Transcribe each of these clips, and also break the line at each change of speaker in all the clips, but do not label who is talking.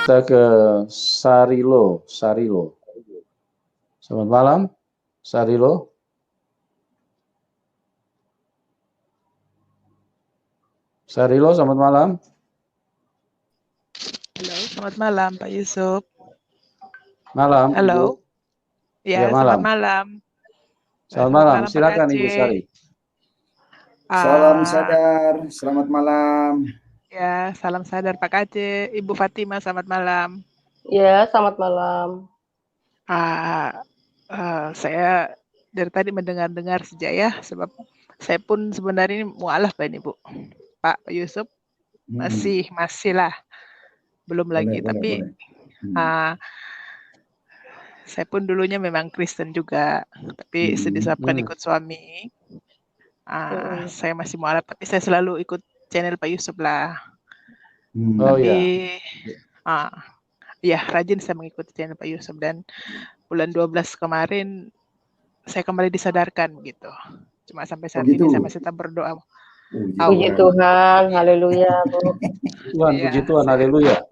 Kita ke Sarilo. Selamat malam, Sarilo. Selamat malam.
Halo, selamat malam Pak Yusuf.
Malam.
Halo.
Ibu.
Ya, selamat malam.
Selamat malam. Silakan Ibu Sari.
Salam sadar, selamat malam.
Ya, salam sadar Pak Kace. Ibu Fatima, selamat malam.
Ya, selamat malam.
Saya dari tadi mendengar-dengar saja ya, sebab saya pun sebenarnya ini mualaf ini Bu. Pak Yusuf masih lah, belum lagi. Tapi saya pun dulunya memang Kristen juga, tapi disebabkan ikut suami. Saya masih mualaf, tapi saya selalu ikut channel Pak Yusuf lah. Ya, rajin saya mengikuti channel Pak Yusuf, dan bulan 12 kemarin saya kembali disadarkan gitu. Cuma sampai saat ini saya masih tetap berdoa.
Puji Tuhan, haleluya, Bu.
Puji Tuhan, haleluya.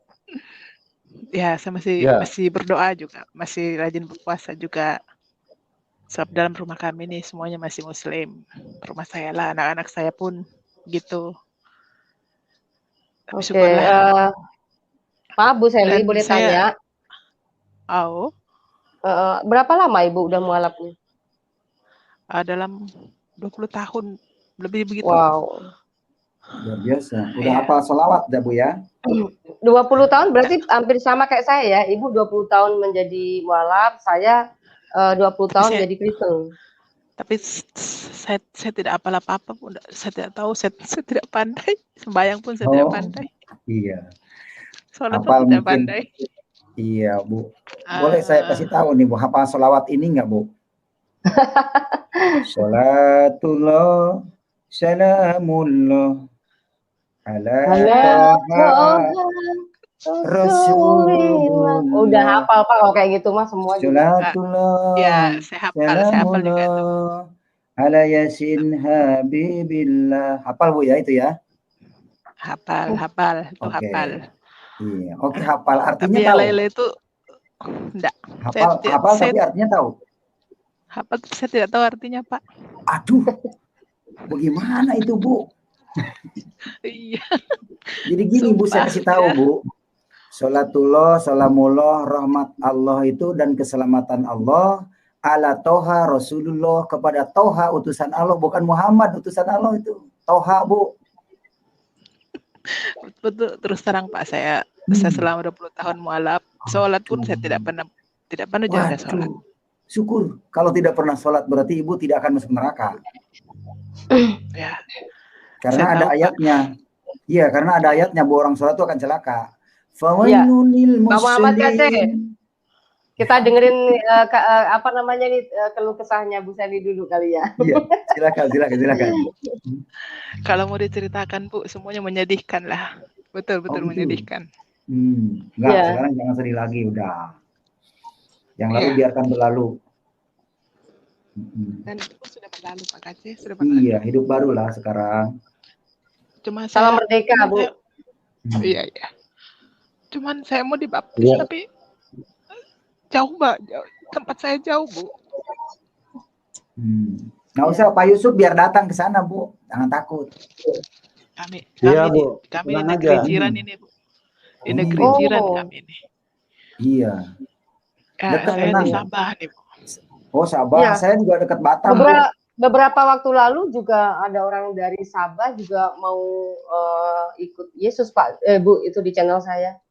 Ya, saya masih berdoa juga, masih rajin berpuasa juga. Sebab dalam rumah kami ini semuanya masih Muslim. Rumah saya lah, anak-anak saya pun gitu.
Oke, Pak Bu Seli, boleh tanya? Berapa lama Ibu udah mualafnya?
Dalam 20 tahun, lebih begitu.
Wow.
Luar biasa. Udah hafal sholawat dah Bu ya?
20 tahun berarti hampir sama kayak saya ya. Ibu 20 tahun menjadi mualaf, saya 20 tahun jadi Kristen.
Tapi saya tidak apa-apa pun, saya tidak tahu, saya tidak pandai. Sembahyang pun saya tidak pandai.
Iya.
Sholat pun tidak pandai.
Iya Bu. Boleh saya kasih tahu nih Bu, hafal sholawat ini nggak Bu? Sholatullah, salamullah, ala Rasulullah.
Udah hafal Pak kalau kayak gitu mah semua juga.
Sholatullah.
Ya, saya hafal juga itu.
Ala yasin habibillah. Hafal Bu ya itu ya?
Hafal.
Iya, oke, hafal artinya
tapi
tahu.
Tapi yang itu enggak.
Hafal tapi artinya tahu.
Hafal saya tidak tahu artinya, Pak.
Aduh. Bagaimana itu, Bu?
Iya.
Jadi gini Bu, saya kasih tahu Bu. Sholatullah, salamullah, rahmat Allah itu dan keselamatan Allah ala Toha Rasulullah, kepada Toha utusan Allah, bukan Muhammad utusan Allah itu. Toha Bu.
Betul, terus terang Pak, saya selama 20 tahun mualaf, sholat pun saya tidak pernah jaga sholat.
Syukur, kalau tidak pernah sholat berarti Ibu tidak akan masuk neraka.
Ya.
Karena ada ayatnya. Iya, karena ada ayatnya bahwa orang sholat itu akan celaka.
Fawailul Pak Muhammad Kace, kita dengerin keluh kesahnya Bu Seli dulu kali ya.
Iya, silakan.
Kalau mau diceritakan Bu, semuanya menyedihkan lah. Betul menyedihkan.
Sekarang jangan sedih lagi udah. Yang lalu biarkan berlalu.
Dan itu sudah berlalu Pak Kace,
Iya, hidup baru lah sekarang.
Cuma
salam merdeka Bu.
Iya. Cuman saya mau dibaptis tapi jauh Mbak, tempat saya jauh Bu.
Nggak usah Pak Yusuf biar datang ke sana Bu, jangan takut.
Kami
di
negeri jiran ini Bu. Di negeri jiran kami ini.
Iya.
Saya di Sabah nih Bu.
Oh Sabah, ya. Saya juga dekat Batam.
Beberapa waktu lalu juga ada orang dari Sabah juga mau ikut Yesus Pak, Bu, itu di channel saya.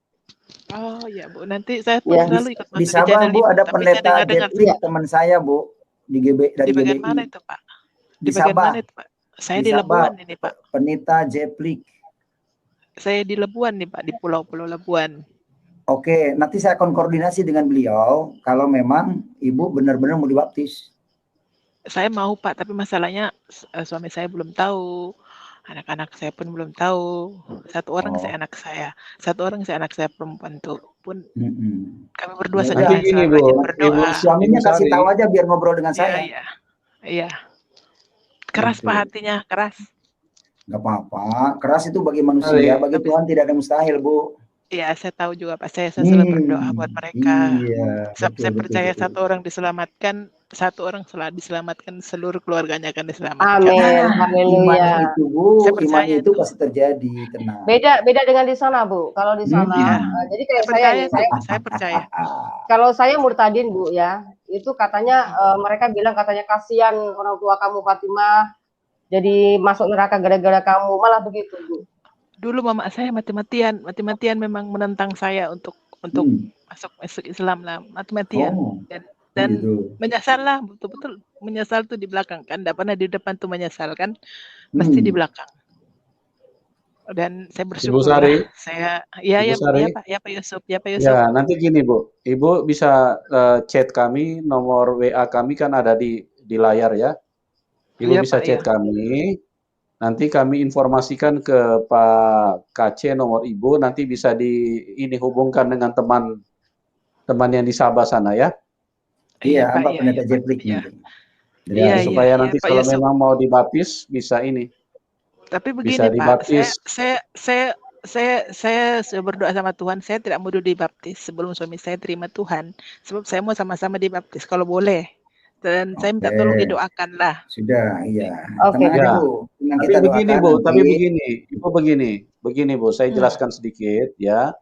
Oh iya Bu, nanti saya pun selalu ikut
di Sabah Bu, ada pendeta Jetlik teman saya Bu, di
bagian mana itu Pak? Di bagian mana itu Pak? Saya di Lebuan ini Pak.
Pendeta Jetlik.
Saya di Lebuan nih Pak, di Pulau Lebuan.
Oke, nanti saya akan koordinasi dengan beliau kalau memang Ibu benar-benar mau dibaptis.
Saya mau Pak, tapi masalahnya suami saya belum tahu, anak-anak saya pun belum tahu. Satu orang saya anak saya perempuan tuh pun kami berdua saja yang rajin berdoa.
Suaminya kasih tahu aja biar ngobrol dengan saya.
Iya. Keras Pak hatinya, keras.
Nggak apa-apa, keras itu bagi manusia, bagi Tuhan tidak ada mustahil Bu.
Ya, saya tahu juga Pak. Saya selalu berdoa buat mereka.
Iya,
Saya
betul,
percaya
betul.
satu orang diselamatkan, satu orang diselamatkan, seluruh keluarganya akan diselamatkan.
Amin.
Iman
Haleluya.
itu Bu,
Saya
iman
percaya
itu
itu.
pasti terjadi, tenang.
Beda dengan di sana, Bu. Kalau di sana,
Iya.
jadi
Saya
kayak saya
percaya
nih,
itu. Saya percaya.
kalau saya murtadin, Bu, ya, itu katanya mereka bilang katanya kasihan orang tua kamu Fatimah jadi masuk neraka gara-gara kamu, malah begitu, Bu.
Dulu mama saya mati-matian memang menentang saya untuk masuk Islam lah, mati-matian.
Oh,
Dan
gitu.
menyesal lah, betul-betul menyesal tuh di belakang kan, tidak pernah di depan tuh menyesal kan, pasti di belakang. Dan saya bersyukur lah,
Ibu Sari,
ya Pak Yusuf.
ya nanti gini Bu, Ibu bisa chat kami, nomor WA kami kan ada di layar ya. Ibu
Iya,
bisa
Pak,
chat
ya.
kami, nanti kami informasikan ke Pak KC nomor Ibu, nanti bisa hubungkan dengan teman yang di Sabah sana ya.
Iya,
Pak,
Pak Pendeta Jeplik
ya.
nanti.
Iya,
supaya nanti
Pak
kalau
Yusuf.
memang mau dibaptis bisa ini.
Tapi
Bisa
begini Pak,
dibaptis.
saya berdoa sama Tuhan, saya tidak mau dibaptis sebelum suami saya terima Tuhan, sebab saya mau sama-sama dibaptis kalau boleh. Dan saya minta tolong didoakan lah.
Sudah, iya.
Oke.
Tenang aja
Ya.
Bu, tenang
Tapi
kita
begini
doakan
Bu,
nanti.
tapi begini Bu, saya jelaskan sedikit ya.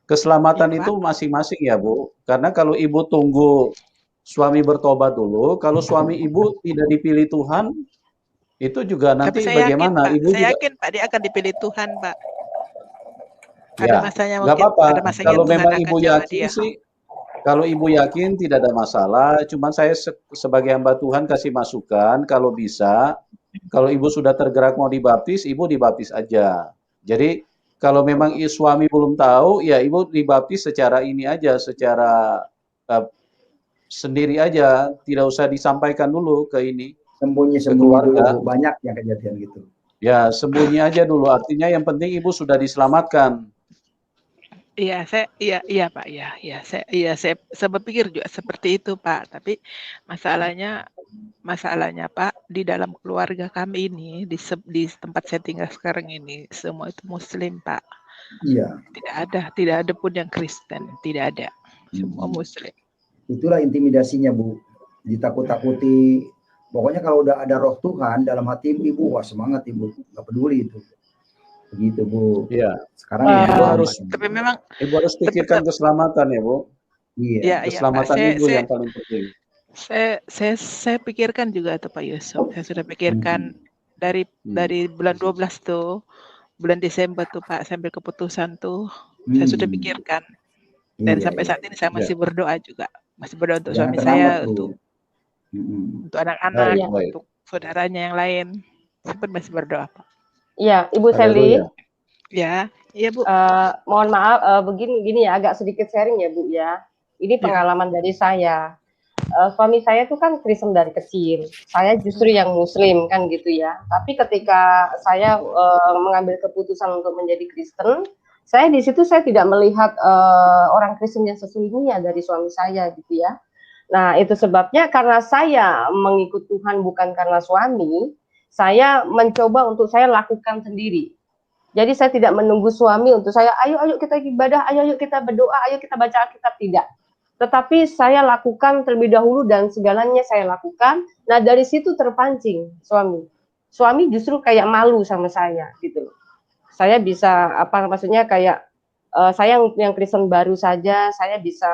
Keselamatan
Ya,
itu masing-masing ya Bu. Karena kalau Ibu tunggu suami bertobat dulu, kalau suami Ibu tidak dipilih Tuhan, itu juga nanti
tapi saya
bagaimana?
yakin Pak,
Ibu
saya
juga
yakin Pak dia akan dipilih Tuhan Pak.
ya,
Ada masanya
nggak
mungkin,
apa-apa.
ada masanya
Kalau
Tuhan
memang
akan
Ibu
jawab
yakin
dia.
sih, kalau Ibu yakin tidak ada masalah. Cuman saya sebagai hamba Tuhan kasih masukan, kalau bisa, kalau Ibu sudah tergerak mau dibaptis, Ibu dibaptis aja. Jadi kalau memang suami belum tahu, ya Ibu dibaptis secara ini aja, secara sendiri aja, tidak usah disampaikan dulu ke ini.
Sembunyi-sembunyi dulu Bu, banyak yang kejadian gitu.
Ya, sembunyi aja dulu. Artinya yang penting Ibu sudah diselamatkan.
Iya, Pak, saya berpikir juga seperti itu Pak. Tapi masalahnya Pak, di dalam keluarga kami ini, di tempat saya tinggal sekarang ini, semua itu Muslim Pak.
Iya.
Tidak ada pun yang Kristen, tidak ada. Semua Muslim.
Itulah intimidasinya Bu, ditakut-takuti. Pokoknya kalau udah ada roh Tuhan dalam hati Ibu, wah semangat Ibu, nggak peduli itu. Begitu Bu.
Iya.
Sekarang
Ibu harus pikirkan keselamatan ya Bu.
Iya.
Keselamatan Ibu yang paling penting.
Saya pikirkan juga tuh Pak Yusuf. Saya sudah pikirkan dari bulan 12 tuh, bulan Desember tuh Pak, saya ambil keputusan tuh. Saya sudah pikirkan. Dan sampai saat ini saya masih berdoa juga. Masih berdoa untuk suami saya, untuk anak-anak, untuk saudaranya yang lain. Sempat masih berdoa Pak.
Iya, Ibu Sally.
Ya, iya Bu.
Mohon maaf, begini ya, agak sedikit sharing ya Bu ya. Ini pengalaman dari saya. Suami saya tuh kan Kristen dari kecil. Saya justru yang Muslim kan gitu ya. Tapi ketika saya mengambil keputusan untuk menjadi Kristen, saya di situ saya tidak melihat orang Kristen yang sesungguhnya dari suami saya gitu ya. Nah itu sebabnya karena saya mengikut Tuhan bukan karena suami, saya mencoba untuk saya lakukan sendiri. Jadi saya tidak menunggu suami untuk saya, ayo kita ibadah, ayo kita berdoa, ayo kita baca Alkitab, tidak. Tetapi saya lakukan terlebih dahulu dan segalanya saya lakukan. Nah dari situ terpancing suami. Suami justru kayak malu sama saya gitu. Saya bisa maksudnya kayak saya yang Kristen baru saja, saya bisa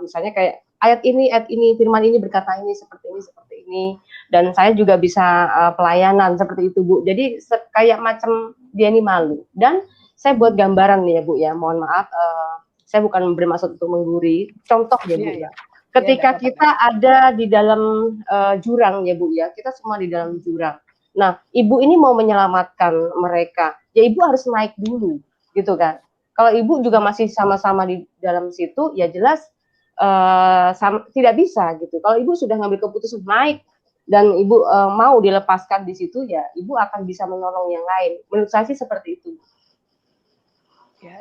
misalnya kayak ayat ini, firman ini berkata ini seperti ini, dan saya juga bisa pelayanan seperti itu Bu. Jadi kayak macam dia ini malu. Dan saya buat gambaran nih ya Bu ya, mohon maaf. Saya bukan bermaksud untuk menggurui, contoh ya Bu ya. Ketika kita ada di dalam jurang ya Bu ya, kita semua di dalam jurang. Nah, ibu ini mau menyelamatkan mereka, ya ibu harus naik dulu, gitu kan. Kalau ibu juga masih sama-sama di dalam situ, ya jelas tidak bisa gitu. Kalau ibu sudah ngambil keputusan naik dan ibu mau dilepaskan di situ, ya ibu akan bisa menolong yang lain. Menurut saya sih seperti itu.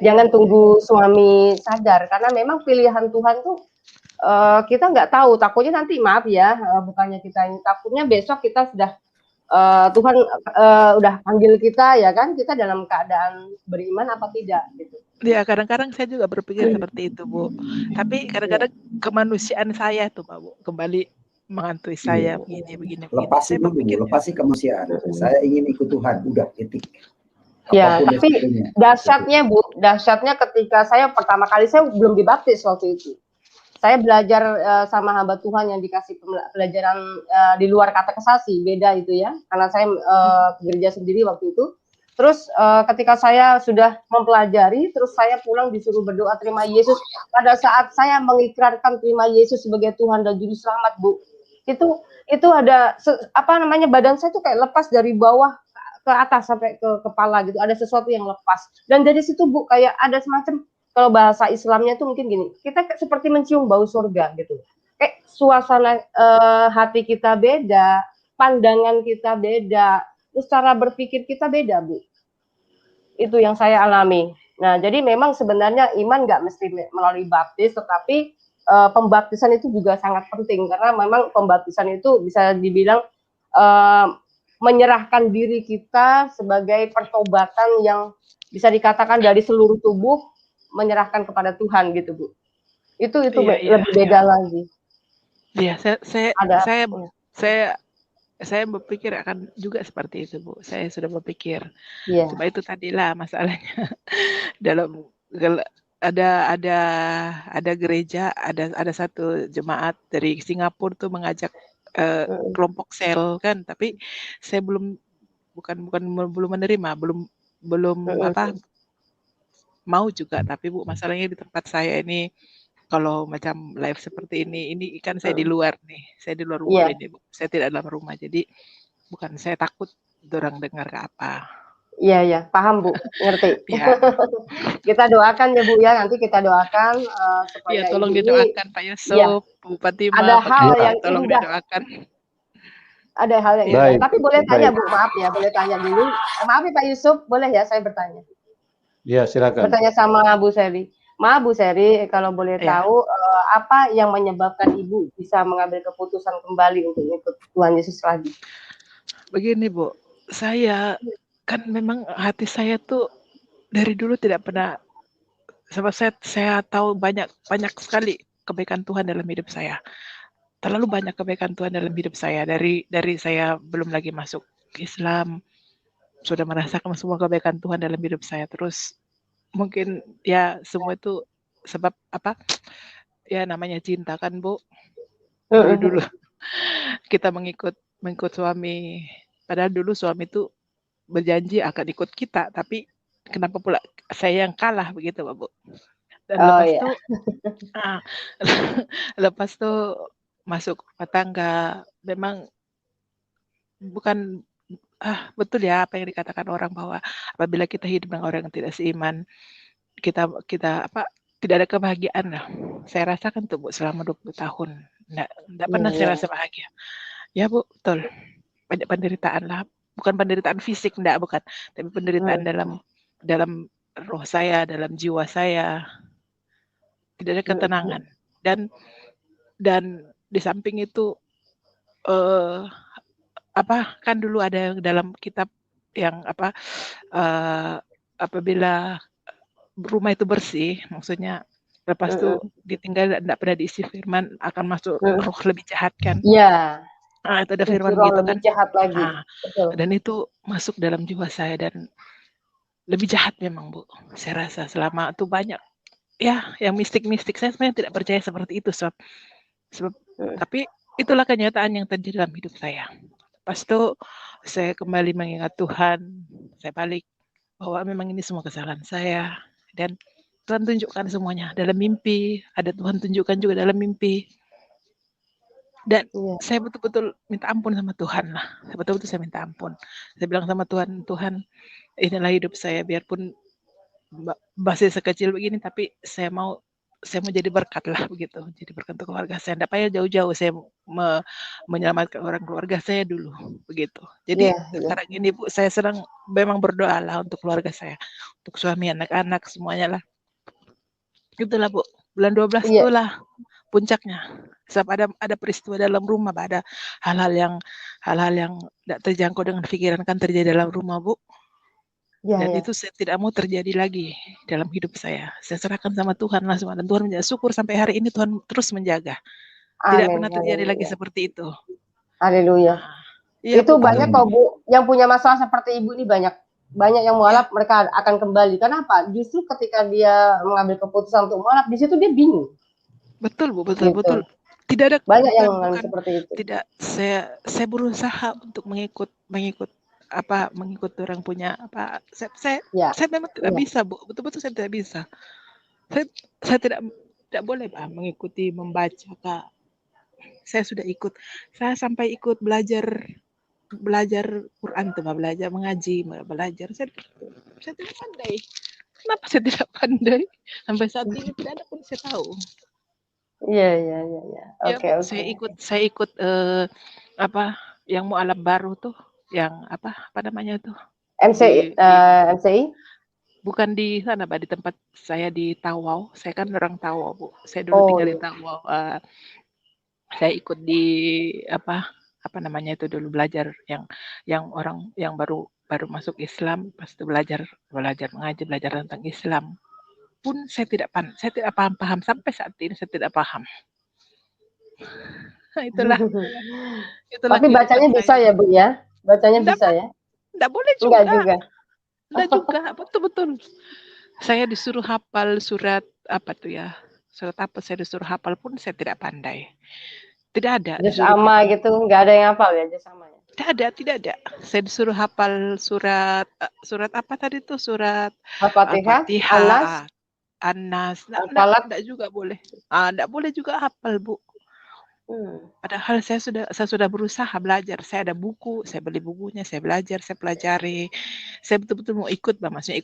Jangan tunggu suami sadar, karena memang pilihan Tuhan tuh kita nggak tahu. Takutnya nanti maaf ya, bukannya kita ini takutnya besok kita sudah Tuhan udah panggil kita ya kan, kita dalam keadaan beriman apa tidak gitu.
Ya kadang-kadang saya juga berpikir seperti itu Bu. Tapi kadang-kadang kemanusiaan saya tuh Pak Bu kembali menghantui saya begini.
Lepasi
Saya
dulu, lepasi kemanusiaan. Saya ingin ikut Tuhan, udah titik.
Ya, tapi dahsyatnya ketika saya pertama kali saya belum dibaptis waktu itu. Saya belajar sama hamba Tuhan yang dikasih pelajaran di luar katekisasi, beda itu ya. Karena saya gereja sendiri waktu itu. Terus ketika saya sudah mempelajari, terus saya pulang disuruh berdoa terima Yesus. Pada saat saya mengikrarkan terima Yesus sebagai Tuhan dan Juru Selamat, Bu, itu ada badan saya tuh kayak lepas dari bawah ke atas sampai ke kepala gitu. Ada sesuatu yang lepas. Dan dari situ Bu kayak ada semacam, kalau bahasa Islamnya tuh mungkin gini, kita seperti mencium bau surga gitu. Kayak suasana hati kita beda, pandangan kita beda, terus cara berpikir kita beda, Bu. Itu yang saya alami. Nah, jadi memang sebenarnya iman nggak mesti melalui baptis, tetapi pembaptisan itu juga sangat penting, karena memang pembaptisan itu bisa dibilang menyerahkan diri kita sebagai pertobatan yang bisa dikatakan dari seluruh tubuh, menyerahkan kepada Tuhan gitu Bu. Itu lebih beda lagi. Iya,
saya berpikir akan juga seperti itu Bu. Saya sudah berpikir. Cuma itu tadilah masalahnya. Dalam ada gereja, ada satu jemaat dari Singapura tuh mengajak kelompok sel kan, tapi saya belum menerima, belum mau juga. Tapi Bu, masalahnya di tempat saya ini kalau macam live seperti ini kan saya di luar nih, saya di luar rumah ini Bu, saya tidak dalam rumah, jadi bukan saya takut orang dengar ke apa.
Iya, paham Bu, ngerti. Kita doakan ya Bu ya, nanti kita doakan supaya
tolong didoakan Pak Yusuf, Bu Fatima,
ada hal yang
tolong didoakan.
Ada hal yang indah. Tapi boleh tanya Bu, maaf ya, boleh tanya dulu. Maaf ya Pak Yusuf, boleh ya saya bertanya?
Ya, silakan.
Bertanya sama Bu Seri. Maaf Bu Seri, kalau boleh tahu apa yang menyebabkan Ibu bisa mengambil keputusan kembali untuk ikut Tuhan Yesus lagi?
Begini Bu, saya kan memang hati saya tuh dari dulu tidak pernah, sebab saya tahu banyak sekali kebaikan Tuhan dalam hidup saya. Terlalu banyak kebaikan Tuhan dalam hidup saya dari saya belum lagi masuk Islam, sudah merasakan semua kebaikan Tuhan dalam hidup saya. Terus mungkin ya semua itu sebab apa? Ya namanya cinta kan Bu. Dari dulu kita mengikut suami. Padahal dulu suami itu berjanji akan ikut kita, tapi kenapa pula saya yang kalah begitu Bu. Dan lepas tuh masuk rumah tangga, memang bukan betul ya apa yang dikatakan orang bahwa apabila kita hidup dengan orang yang tidak seiman, kita tidak ada kebahagiaan lah. Saya rasakan tuh Bu selama 20 tahun. Enggak pernah saya rasa bahagia. Ya Bu, betul. Banyak penderitaan lah. Bukan penderitaan fisik, bukan. Tapi penderitaan dalam roh saya, dalam jiwa saya. Tidak ada ketenangan. Dan di samping itu kan dulu ada dalam kitab yang apabila rumah itu bersih, maksudnya lepas itu ditinggal tidak pernah diisi firman, akan masuk roh lebih jahat kan?
Iya.
Itu ada firman gitu kan?
Jahat lagi.
Dan itu masuk dalam jiwa saya dan lebih jahat memang Bu. Saya rasa selama itu banyak ya yang mistik-mistik. Saya sebenarnya tidak percaya seperti itu sebab tapi itulah kenyataan yang terjadi dalam hidup saya. Pas itu saya kembali mengingat Tuhan, saya balik bahwa memang ini semua kesalahan saya dan Tuhan tunjukkan semuanya dalam mimpi, ada Tuhan tunjukkan juga dalam mimpi. Dan saya betul-betul minta ampun sama Tuhan lah. Betul-betul saya minta ampun. Saya bilang sama Tuhan, inilah hidup saya, biarpun masih sekecil begini, tapi saya mau jadi berkat lah begitu, jadi berkat untuk keluarga saya. Tidak payah jauh-jauh, saya menyelamatkan orang keluarga saya dulu begitu. Jadi sekarang ini Bu, saya sedang memang berdoa lah untuk keluarga saya, untuk suami, anak-anak semuanya lah. Itulah Bu, bulan 12 itulah puncaknya. Sebab ada peristiwa dalam rumah, ada hal-hal yang tidak terjangkau dengan pikiran kan terjadi dalam rumah, Bu. Dan itu saya tidak mau terjadi lagi dalam hidup saya. Saya serahkan sama Tuhan langsung, dan Tuhan menjaga. Syukur sampai hari ini Tuhan terus menjaga. Tidak pernah terjadi lagi seperti itu.
Haleluya.
Ya,
itu Bu, banyak kok Bu, yang punya masalah seperti Ibu ini banyak yang mualaf, mereka akan kembali. Kenapa? Justru ketika dia mengambil keputusan untuk mualaf, di situ dia bingung.
Betul Bu, betul. Tidak ada
banyak yang seperti itu.
Tidak, saya berusaha untuk mengikut orang punya apa. Saya memang tidak bisa, Bu. Betul-betul saya tidak bisa. Saya tidak boleh Pak mengikuti membaca Kak. Saya sudah ikut. Saya sampai ikut belajar Quran tuh, belajar mengaji, belajar. Saya tidak pandai. Kenapa saya tidak pandai? Sampai saat ini tidak ada pun saya tahu.
Iya. Oke.
Saya ikut yang mualaf baru tuh, yang apa namanya tuh?
MCI?
Bukan di sana, Pak, di tempat saya di Tawau. Saya kan orang Tawau, Bu. Saya dulu tinggal di Tawau. Saya ikut di apa namanya itu dulu, belajar yang orang yang baru masuk Islam, pas itu belajar mengaji, belajar tentang Islam. Pun saya tidak paham sampai saat ini saya tidak paham. Itulah.
Tapi bacanya bisa ya, Bu ya? Bacanya bisa ya?
Enggak boleh juga.
Enggak juga.
Enggak juga, betul. Saya disuruh hafal surat apa tuh ya? Surat apa saya disuruh hafal pun saya tidak pandai. Tidak ada.
Juz amma gitu, enggak ada yang hafal ya juz amma?
Tidak ada. Saya disuruh hafal surat apa tadi tuh? Surat
Al-Fatihah,
An-Nas. Enggak juga boleh. Enggak boleh juga hafal, Bu. Padahal saya sudah berusaha belajar. Saya ada buku, saya beli bukunya, saya belajar, saya pelajari. Saya betul-betul mau ikut, maksudnya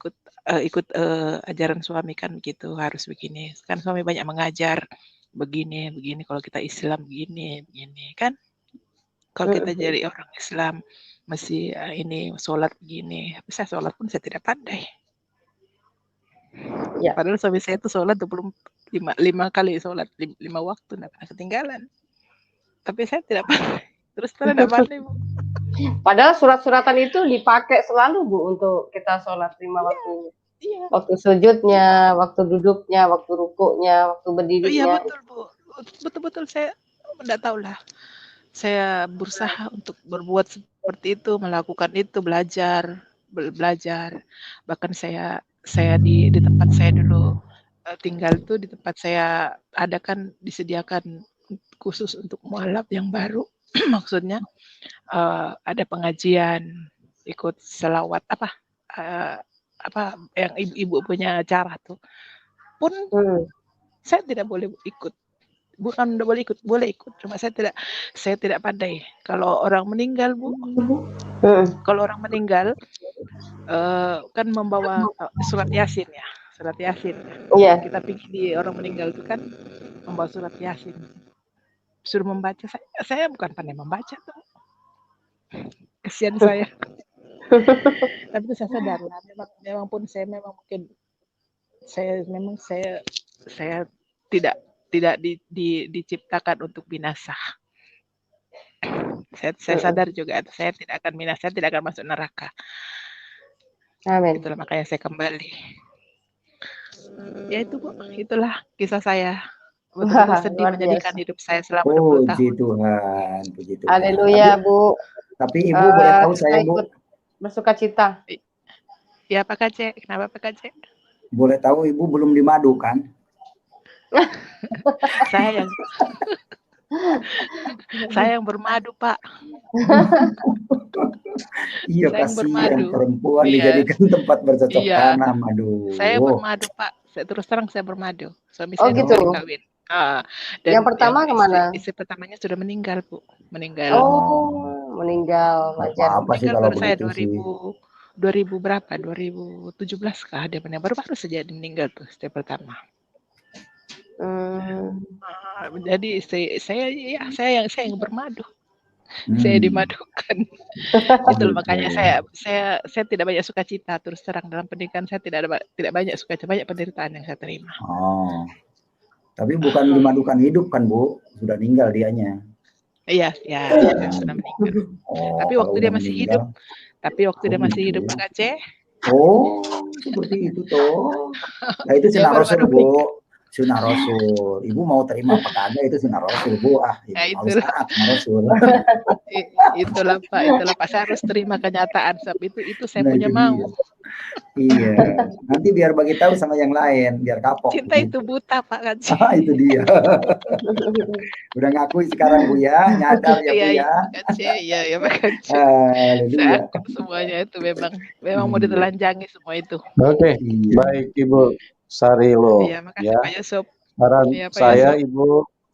ikut ajaran suami kan gitu, harus begini. Kan suami banyak mengajar begini. Kalau kita Islam begini kan. Kalau kita jadi orang Islam mesti ini sholat begini. Saya sholat pun saya tidak pandai. Ya. Padahal suami saya itu sholat 5 kali sholat, 5 waktu, nggak pernah ketinggalan. Tapi saya tidak pandai. Terus tidak pandai, Bu.
Padahal surat-suratan itu dipakai selalu, Bu, untuk kita sholat 5 waktu. Iya. Waktu sujudnya, waktu duduknya, waktu rukuknya, waktu berdirinya.
Iya, betul, Bu. Betul-betul saya tidak tahu lah. Saya berusaha untuk berbuat seperti itu, melakukan itu, belajar. Bahkan saya di tempat saya dulu tinggal itu, di tempat saya ada kan disediakan khusus untuk mualaf yang baru. Maksudnya ada pengajian, ikut selawat apa yang ibu punya acara tuh. Pun saya tidak boleh ikut. Bukan boleh ikut, cuma saya tidak pandai. Kalau orang meninggal, Bu, kalau orang meninggal kan membawa surat Yasin ya, surat Yasin.
Yeah.
Kita pergi di orang meninggal itu kan membawa surat Yasin, suruh membaca. Saya bukan pandai membaca tuh, kesian saya. Tapi itu saya sadar lah, memang pun saya mungkin saya tidak diciptakan untuk binasa. Saya sadar juga saya tidak akan binasa, saya tidak akan masuk neraka.
Amin.
Itulah makanya saya kembali. Ya itu, Bu, itulah kisah saya. Betul-betul sedih menjadikan hidup saya selama 20 tahun.
Puji Tuhan, puji Tuhan.
Haleluya, Bu.
Tapi Ibu boleh tahu saya, Bu,
bersuka cita.
Ya, Pak Kace. Kenapa, Pak Kace?
Boleh tahu Ibu belum di Madu kan?
Saya yang bermadu, Pak.
Iya, kasihan perempuan dijadikan tempat bercocok tanam. Aduh.
Saya bermadu, Pak. Saya terus terang saya bermadu. Suami saya
gitu.
Kawin.
Dan yang pertama kemana?
Istri pertamanya sudah meninggal, Bu. Meninggal.
Oh, meninggal.
Apa sih kalau
saya
begitu
2000 berapa? 2017 kah dia meninggal. Baru saja meninggal tuh istri pertama. Jadi saya yang bermadu. Saya dimadukan. Itu makanya saya tidak banyak sukacita, terus terang dalam pendidikan saya tidak banyak sukacita, banyak penderitaan yang saya terima.
Oh. Tapi bukan dimadukan hidup kan, Bu? Sudah meninggal dianya.
Iya, ya, sudah meninggal.
Oh,
Tapi
kalau
waktu
udah
dia masih hidup,
gitu.
Pak Aceh.
Oh, seperti itu toh. Nah, itu
Dia
sunnah Rasul,
baru-baru
Bu. Sunnah Rasul. Ibu mau terima apa kagak itu sunnah Rasul, Bu. Ibu
Ya,
harus
itulah.
taat sama Rasul.
Itulah Pak, saya harus terima kenyataan sebab itu saya
Nah,
punya
itu
mau.
dia. Iya, nanti biar bagi tahu sama yang lain, biar kapok.
Cinta itu buta, Pak Aceh.
Itu dia. Udah ngakui sekarang, Bu ya, nyadar ya, Bu ya.
Pak Aceh, iya Pak Aceh.
Haleluya.
Saya akui semuanya itu memang mau ditelanjangi semua itu.
Oke, baik Ibu Sarilo.
Iya, makasih Pak Yusuf.
Saran
Iya, Pak
saya,
Yusuf.
Ibu,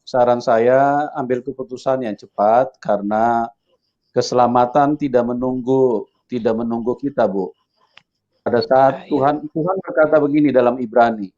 saran saya ambil keputusan yang cepat karena keselamatan tidak menunggu kita, Bu. Pada saat Tuhan berkata begini dalam Ibrani,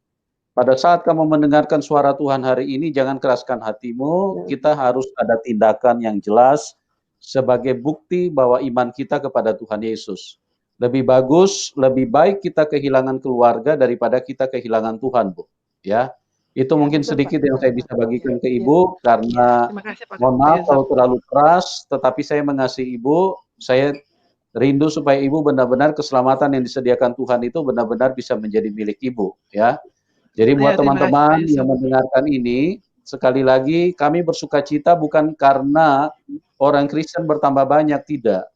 pada saat kamu mendengarkan suara Tuhan hari ini, jangan keraskan hatimu, kita harus ada tindakan yang jelas sebagai bukti bahwa iman kita kepada Tuhan Yesus. Lebih bagus, lebih baik kita kehilangan keluarga daripada kita kehilangan Tuhan, Bu. Ya, itu mungkin sedikit yang saya bisa bagikan ke Ibu, karena mohon maaf kalau terlalu keras, tetapi saya mengasihi Ibu, saya rindu supaya Ibu benar-benar keselamatan yang disediakan Tuhan itu benar-benar bisa menjadi milik Ibu, ya. Jadi buat teman-teman yang mendengarkan ini, sekali lagi kami bersukacita bukan karena orang Kristen bertambah banyak, tidak.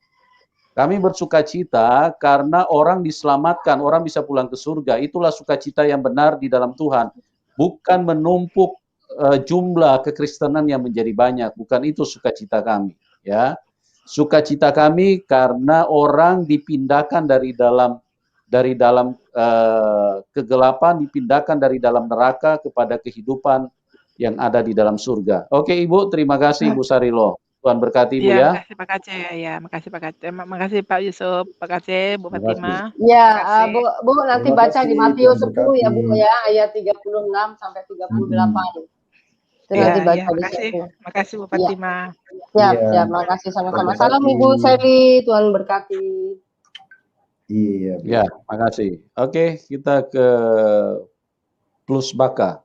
Kami bersukacita karena orang diselamatkan, orang bisa pulang ke surga. Itulah sukacita yang benar di dalam Tuhan. Bukan menumpuk jumlah kekristenan yang menjadi banyak, bukan itu sukacita kami, ya. Sukacita kami karena orang dipindahkan dari dalam kegelapan, dipindahkan dari dalam neraka kepada kehidupan yang ada di dalam surga. Oke Ibu, terima kasih Ibu Sarilo. Tuhan berkati Ibu ya.
Makasih Pak Aceh, ya, makasih Pak Aceh, makasih Pak Yusuf, Pak Aceh, Bu Fatimah.
Ya, Bu nanti baca di Matius 10 ya Bu ya, ayat 36 sampai 38. Itu nanti baca di situ.
Makasih Bu Fatimah.
Ya, makasih sama-sama. Salam Ibu Seli, Tuhan berkati.
Iya.
Ya, makasih. Oke, kita ke Plus Baka.